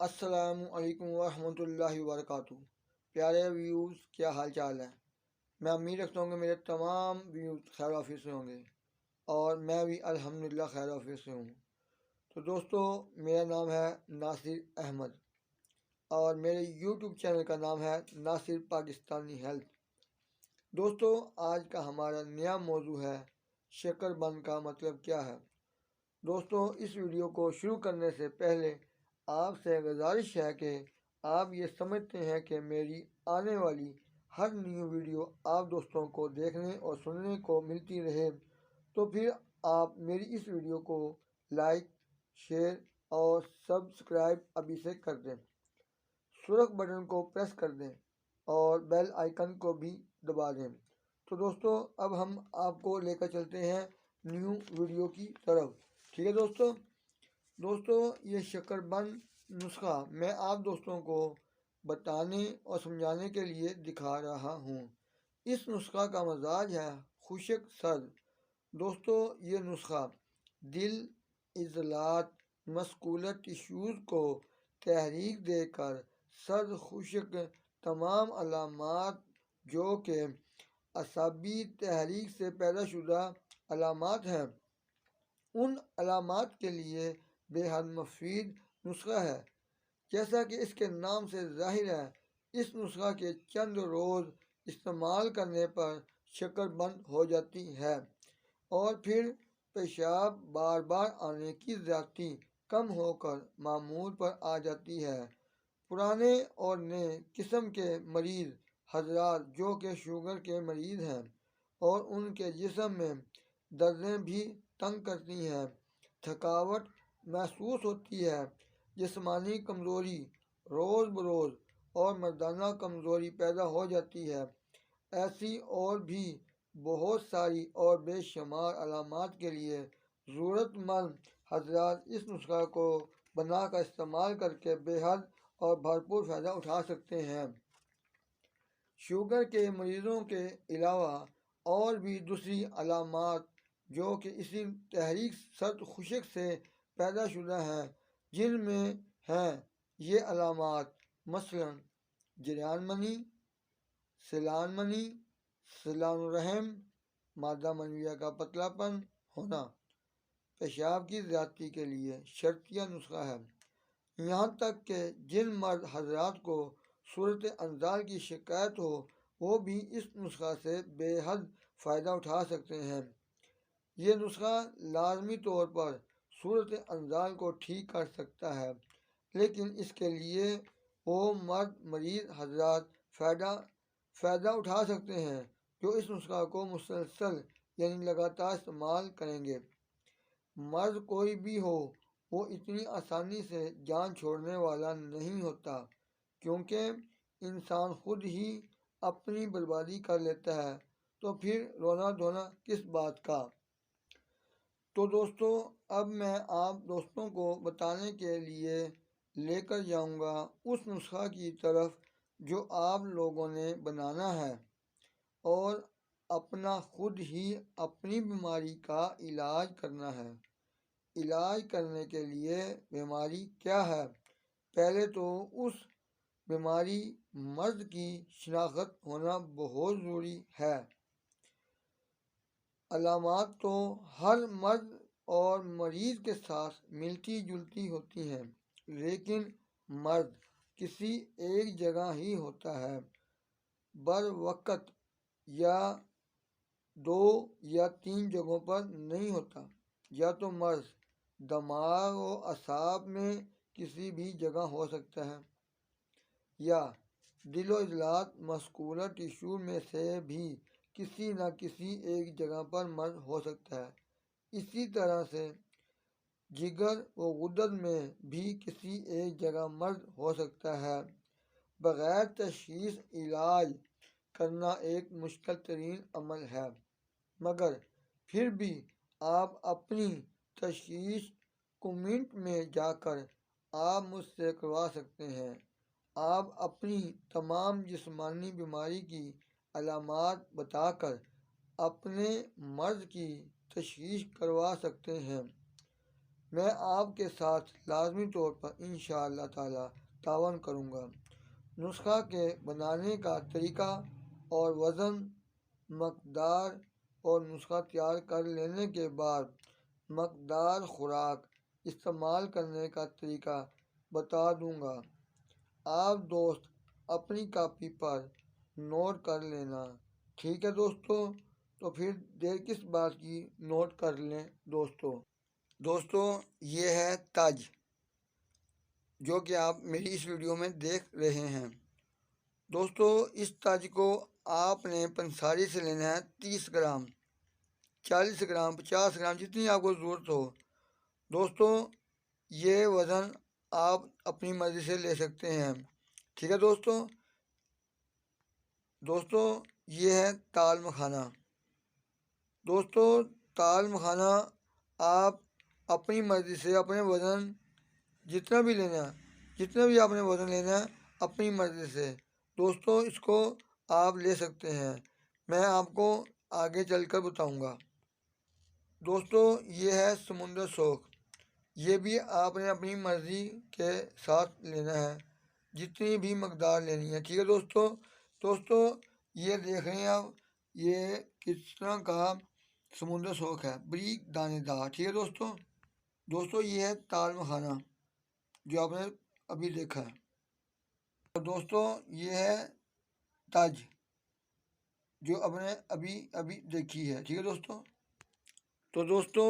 السلام علیکم ورحمۃ اللہ وبرکاتہ۔ پیارے ویوز، کیا حال چال ہے؟ میں امید رکھتا ہوں کہ میرے تمام ویوز خیر آفیت سے ہوں گے، اور میں بھی الحمدللہ خیر آفیت سے ہوں۔ تو دوستو، میرا نام ہے ناصر احمد، اور میرے یوٹیوب چینل کا نام ہے ناصر پاکستانی ہیلتھ۔ دوستو، آج کا ہمارا نیا موضوع ہے شکر بند کا مطلب کیا ہے۔ دوستو، اس ویڈیو کو شروع کرنے سے پہلے آپ سے گزارش ہے کہ آپ یہ سمجھتے ہیں کہ میری آنے والی ہر نیو ویڈیو آپ دوستوں کو دیکھنے اور سننے کو ملتی رہے، تو پھر آپ میری اس ویڈیو کو لائک، شیئر اور سبسکرائب ابھی سے کر دیں، سرخ بٹن کو پریس کر دیں اور بیل آئیکن کو بھی دبا دیں۔ تو دوستو، اب ہم آپ کو لے کر چلتے ہیں نیو ویڈیو کی طرف۔ ٹھیک ہے دوستو، یہ شکر بند نسخہ میں آپ دوستوں کو بتانے اور سمجھانے کے لیے دکھا رہا ہوں۔ اس نسخہ کا مزاج ہے خشک سرد۔ دوستو، یہ نسخہ دل، عضلات، مسکولر ٹیشوز کو تحریک دے کر سرد خشک تمام علامات جو کہ اعصابی تحریک سے پیدا شدہ علامات ہیں، ان علامات کے لیے بے حد مفید نسخہ ہے۔ جیسا کہ اس کے نام سے ظاہر ہے، اس نسخہ کے چند روز استعمال کرنے پر شکر بند ہو جاتی ہے، اور پھر پیشاب بار بار آنے کی زیادتی کم ہو کر معمول پر آ جاتی ہے۔ پرانے اور نئے قسم کے مریض حضرات جو کہ شوگر کے مریض ہیں اور ان کے جسم میں دردیں بھی تنگ کرتی ہیں، تھکاوٹ محسوس ہوتی ہے، جسمانی کمزوری روز بروز اور مردانہ کمزوری پیدا ہو جاتی ہے، ایسی اور بھی بہت ساری اور بے شمار علامات کے لیے ضرورت مند حضرات اس نسخہ کو بنا کر استعمال کر کے بے حد اور بھرپور فائدہ اٹھا سکتے ہیں۔ شوگر کے مریضوں کے علاوہ اور بھی دوسری علامات جو کہ اسی تحریک سرد خشک سے پیدا شدہ ہیں، جن میں ہیں یہ علامات، مثلا جریان منی، سیلان منی، سیلان الرحم، مادہ منویہ کا پتلا پن ہونا، پیشاب کی زیادتی کے لیے شرطیہ نسخہ ہے۔ یہاں تک کہ جن مرد حضرات کو صورت انزال کی شکایت ہو، وہ بھی اس نسخہ سے بے حد فائدہ اٹھا سکتے ہیں۔ یہ نسخہ لازمی طور پر صورت انزال کو ٹھیک کر سکتا ہے، لیکن اس کے لیے وہ مرد مریض حضرات فائدہ اٹھا سکتے ہیں جو اس نسخہ کو مسلسل یعنی لگاتار استعمال کریں گے۔ مرض کوئی بھی ہو، وہ اتنی آسانی سے جان چھوڑنے والا نہیں ہوتا، کیونکہ انسان خود ہی اپنی بربادی کر لیتا ہے، تو پھر رونا دھونا کس بات کا۔ تو دوستو، اب میں آپ دوستوں کو بتانے کے لیے لے کر جاؤں گا اس نسخہ کی طرف جو آپ لوگوں نے بنانا ہے اور اپنا خود ہی اپنی بیماری کا علاج کرنا ہے۔ علاج کرنے کے لیے بیماری کیا ہے، پہلے تو اس بیماری مرض کی شناخت ہونا بہت ضروری ہے۔ علامات تو ہر مرض اور مریض کے ساتھ ملتی جلتی ہوتی ہیں، لیکن مرض کسی ایک جگہ ہی ہوتا ہے، بر وقت یا 2 یا 3 جگہوں پر نہیں ہوتا۔ یا تو مرض دماغ و اعصاب میں کسی بھی جگہ ہو سکتا ہے، یا دل و عضلات مسکولر ٹیشو میں سے بھی کسی نہ کسی ایک جگہ پر مرض ہو سکتا ہے۔ اسی طرح سے جگر و غدد میں بھی کسی ایک جگہ مرض ہو سکتا ہے۔ بغیر تشخیص علاج کرنا ایک مشکل ترین عمل ہے، مگر پھر بھی آپ اپنی تشخیص کومنٹ میں جا کر آپ مجھ سے کروا سکتے ہیں۔ آپ اپنی تمام جسمانی بیماری کی علامات بتا کر اپنے مرض کی تشخیص کروا سکتے ہیں۔ میں آپ کے ساتھ لازمی طور پر انشاءاللہ تعالی تعاون کروں گا۔ نسخہ کے بنانے کا طریقہ اور وزن، مقدار اور نسخہ تیار کر لینے کے بعد مقدار خوراک استعمال کرنے کا طریقہ بتا دوں گا۔ آپ دوست اپنی کاپی پر نوٹ کر لینا، ٹھیک ہے دوستو؟ تو پھر دیر کس بات کی، نوٹ کر لیں دوستو یہ ہے تاج جو کہ آپ میری اس ویڈیو میں دیکھ رہے ہیں۔ دوستو اس تاج کو آپ نے پنساری سے لینا ہے 30 گرام، 40 گرام، 50 گرام، جتنی آپ کو ضرورت ہو۔ دوستو یہ وزن آپ اپنی مرضی سے لے سکتے ہیں، ٹھیک ہے دوستو یہ ہے تال مکھانا۔ دوستو تال مکھانا آپ اپنی مرضی سے اپنے وزن جتنا بھی آپ نے وزن لینا ہے اپنی مرضی سے دوستو اس کو آپ لے سکتے ہیں، میں آپ کو آگے چل کر بتاؤں گا۔ دوستو یہ ہے سمندر سوکھ، یہ بھی آپ نے اپنی مرضی کے ساتھ لینا ہے، جتنی بھی مقدار لینی ہے، ٹھیک ہے دوستو یہ دیکھ رہے ہیں آپ، یہ کس طرح کا سمندر سوکھ ہے، بریک دانے دار، ٹھیک ہے دوستو یہ ہے تال مکھانا جو آپ نے ابھی دیکھا ہے، اور دوستو یہ ہے تاج جو آپ نے ابھی دیکھی ہے، ٹھیک ہے تو دوستو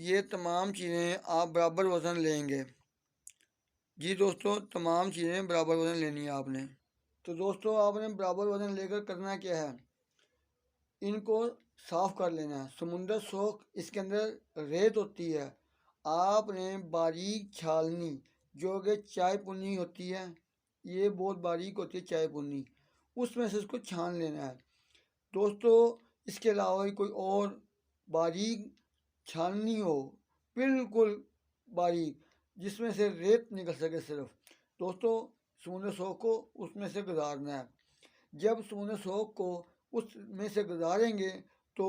یہ تمام چیزیں آپ برابر وزن لیں گے، جی دوستو تمام چیزیں برابر وزن لینی ہے آپ نے۔ تو دوستو آپ نے برابر وزن لے کر کرنا کیا ہے، ان کو صاف کر لینا ہے۔ سمندر سوکھ اس کے اندر ریت ہوتی ہے، آپ نے باریک چھالنی جو کہ چائے پنی ہوتی ہے، یہ بہت باریک ہوتی ہے چائے پنی، اس میں سے اس کو چھان لینا ہے دوستو۔ اس کے علاوہ کوئی اور باریک چھاننی ہو، بالکل باریک، جس میں سے ریت نکل سکے صرف، دوستو سمندر سوکھ کو اس میں سے گزارنا ہے۔ جب سمندر سوکھ کو اس میں سے گزاریں گے تو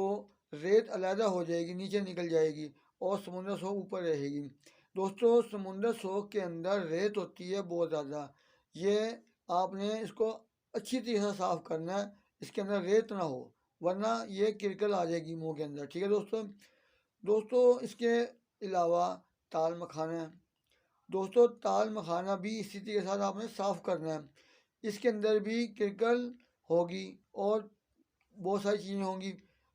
ریت علیحدہ ہو جائے گی، نیچے نکل جائے گی اور سمندر سوکھ اوپر رہے گی۔ دوستو سمندر سوکھ کے اندر ریت ہوتی ہے بہت زیادہ، یہ آپ نے اس کو اچھی طرح سے صاف کرنا ہے، اس کے اندر ریت نہ ہو ورنہ یہ کرکل آ جائے گی منہ کے اندر، ٹھیک ہے دوستو اس کے علاوہ تال مکھانا ہے دوستو، تال مکھانا بھی اسی طرح کے ساتھ آپ نے صاف کرنا ہے، اس کے اندر بھی کرکل ہوگی اور بہت ساری چیزیں ہوں گی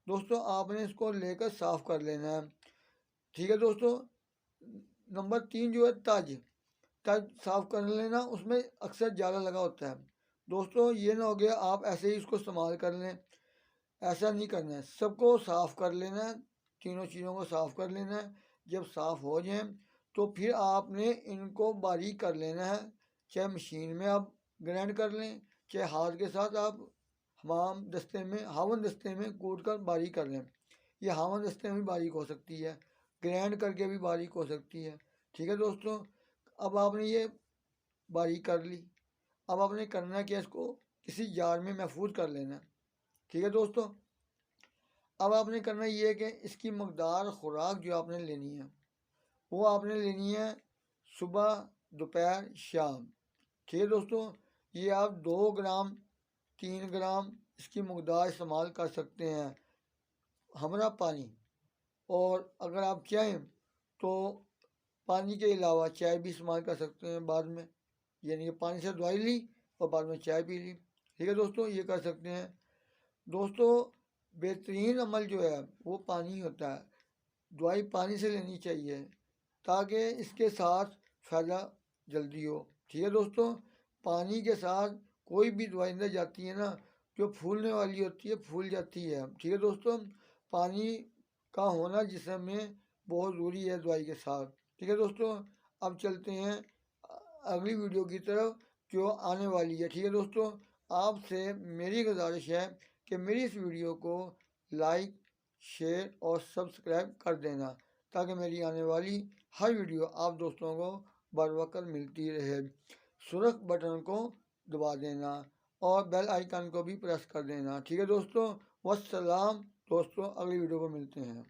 دوستو، آپ نے اس کو لے کر صاف کر لینا ہے، ٹھیک ہے دوستو۔ نمبر 3 جو ہے تاج صاف کر لینا، اس میں اکثر جالا لگا ہوتا ہے دوستو، یہ نہ ہو گیا آپ ایسے ہی اس کو استعمال کر لیں، ایسا نہیں کرنا ہے، سب کو صاف کر لینا ہے، تینوں چیزوں کو صاف کر لینا ہے۔ جب صاف ہو جائیں تو پھر آپ نے ان کو باریک کر لینا ہے، چاہے مشین میں آپ گرائنڈ کر لیں، چاہے ہاتھ کے ساتھ آپ ہاون دستے میں کوٹ کر باریک کر لیں، یہ ہاون دستے میں بھی باریک ہو سکتی ہے، گرائنڈ کر کے بھی باریک ہو سکتی ہے، ٹھیک ہے دوستو۔ اب آپ نے یہ باریک کر لی، اب آپ نے کرنا کیا، اس کو کسی جار میں محفوظ کر لینا، ٹھیک ہے دوستو۔ اب آپ نے کرنا یہ ہے کہ اس کی مقدار خوراک جو آپ نے لینی ہے وہ آپ نے لینی ہے صبح، دوپہر، شام، ٹھیک ہے دوستو۔ یہ آپ 2 گرام، 3 گرام اس کی مقدار استعمال کر سکتے ہیں ہمرا پانی، اور اگر آپ چاہیں تو پانی کے علاوہ چائے بھی استعمال کر سکتے ہیں بعد میں، یعنی کہ پانی سے دوائی لی اور بعد میں چائے پی لی، ٹھیک ہے دوستو، یہ کر سکتے ہیں دوستو۔ بہترین عمل جو ہے وہ پانی ہوتا ہے، دوائی پانی سے لینی چاہیے تاکہ اس کے ساتھ فائدہ جلدی ہو، ٹھیک ہے دوستو۔ پانی کے ساتھ کوئی بھی دوائی اندر جاتی ہے نا جو پھولنے والی ہوتی ہے پھول جاتی ہے، ٹھیک ہے دوستو، پانی کا ہونا جسم میں بہت ضروری ہے دوائی کے ساتھ، ٹھیک ہے دوستو۔ اب چلتے ہیں اگلی ویڈیو کی طرف جو آنے والی ہے، ٹھیک ہے دوستو۔ آپ سے میری گزارش ہے کہ میری اس ویڈیو کو لائک، شیئر اور سبسکرائب کر دینا تاکہ میری آنے والی ہر ویڈیو آپ دوستوں کو بر وقت ملتی رہے۔ سرخ بٹن کو دبا دینا اور بیل آئیکن کو بھی پریس کر دینا، ٹھیک ہے دوستو۔ والسلام دوستو، اگلی ویڈیو پر ملتے ہیں۔